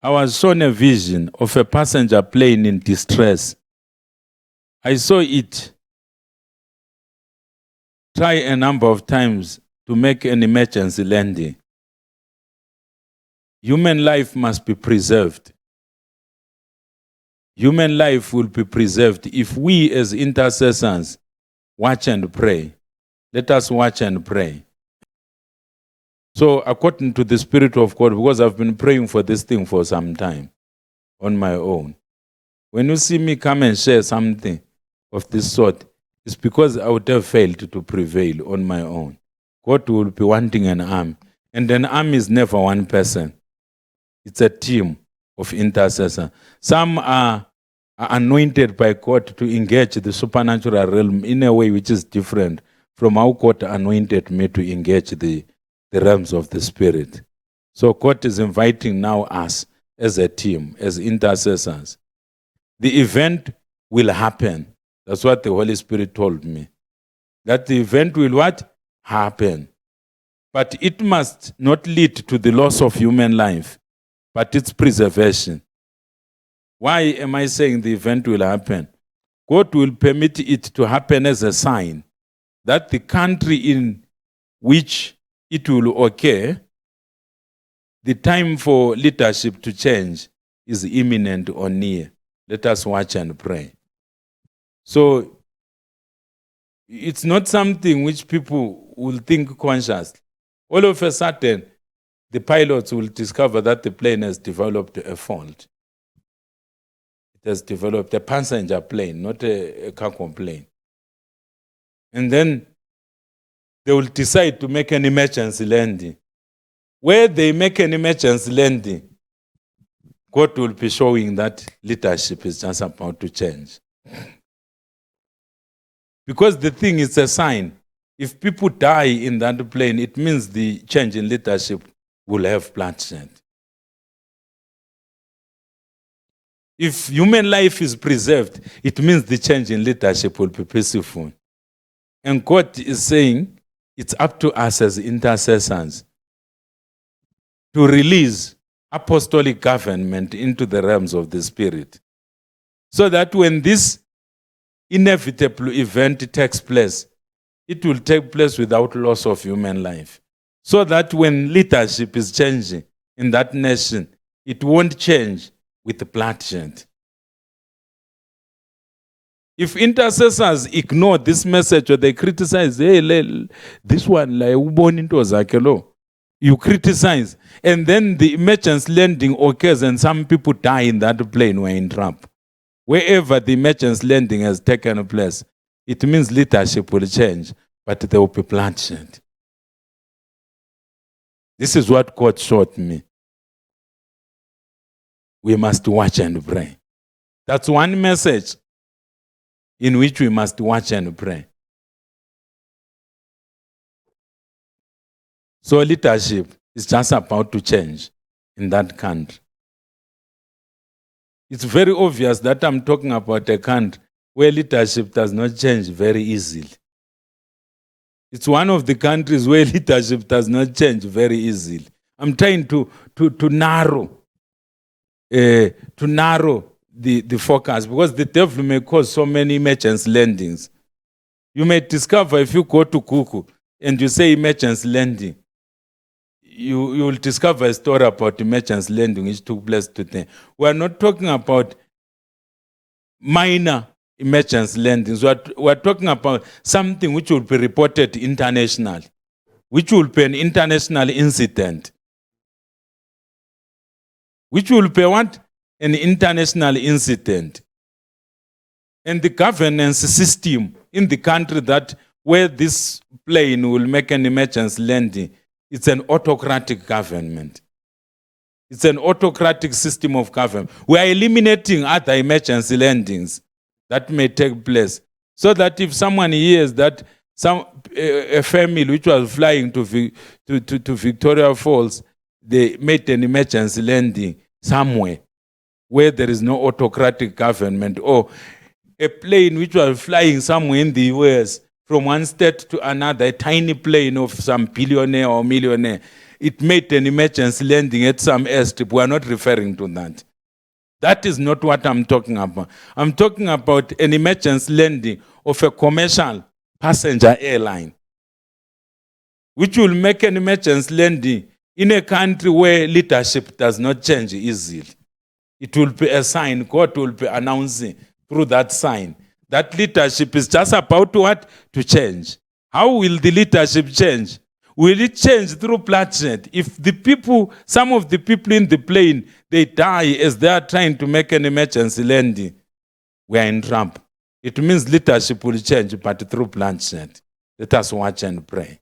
I was shown a vision of a passenger plane in distress. I saw it try a number of times to make an emergency landing. Human life must be preserved. Human life will be preserved if we as intercessors watch and pray. Let us watch and pray. So according to the Spirit of God, because I've been praying for this thing for some time on my own, when you see me come and share something of this sort, it's because I would have failed to prevail on my own. God will be wanting an arm. And an arm is never one person. It's a team of intercessors. Some are anointed by God to engage the supernatural realm in a way which is different from how God anointed me to engage the realms of the Spirit. So God is inviting now us as a team, as intercessors. The event will happen. That's what the Holy Spirit told me. That the event will what? Happen. But it must not lead to the loss of human life, but its preservation. Why am I saying the event will happen? God will permit it to happen as a sign that the country in which it will occur, the time for leadership to change is imminent or near. Let us watch and pray. So, it's not something which people will think consciously. All of a sudden, the pilots will discover that the plane has developed a fault. It has developed a passenger plane, not a cargo plane. And then they will decide to make an emergency landing. Where they make an emergency landing, God will be showing that leadership is just about to change. Because the thing is a sign. If people die in that plane, it means the change in leadership will have bloodshed. If human life is preserved, it means the change in leadership will be peaceful. And God is saying it's up to us as intercessors to release apostolic government into the realms of the Spirit. So that when this inevitable event takes place, it will take place without loss of human life. So that when leadership is changing in that nation, it won't change with bloodshed. If intercessors ignore this message or they criticize, hey, this one, you criticize, and then the emergency landing occurs and some people die in that plane, we're in trouble. Wherever the emergency landing has taken place, it means leadership will change, but there will be bloodshed. This is what God showed me. We must watch and pray. That's one message in which we must watch and pray. So leadership is just about to change in that country. It's very obvious that I'm talking about a country where leadership does not change very easily. It's one of the countries where leadership does not change very easily. I'm trying to narrow the focus, because the devil may cause so many emergency landings. You may discover if you go to Kuku and you say emergency landing, you will discover a story about emergency landing which took place today. We are not talking about minor emergency landings. We are talking about something which will be reported internationally, which will be an international incident. Which will be what? An international incident. And the governance system in the country that where this plane will make an emergency landing, it's an autocratic government. It's an autocratic system of government. We are eliminating other emergency landings that may take place, so that if someone hears that a family which was flying to Victoria Falls, they made an emergency landing somewhere where there is no autocratic government, or a plane which was flying somewhere in the US from one state to another, a tiny plane of some billionaire or millionaire, it made an emergency landing at some airstrip. We are not referring to that. That is not what I'm talking about. I'm talking about an emergency landing of a commercial passenger airline, which will make an emergency landing in a country where leadership does not change easily. It will be a sign. God will be announcing through that sign that leadership is just about to change. How will the leadership change? Will it change through bloodshed? If some of the people in the plane, they die as they are trying to make an emergency landing, we are in trouble. It means leadership will change, but through bloodshed. Let us watch and pray.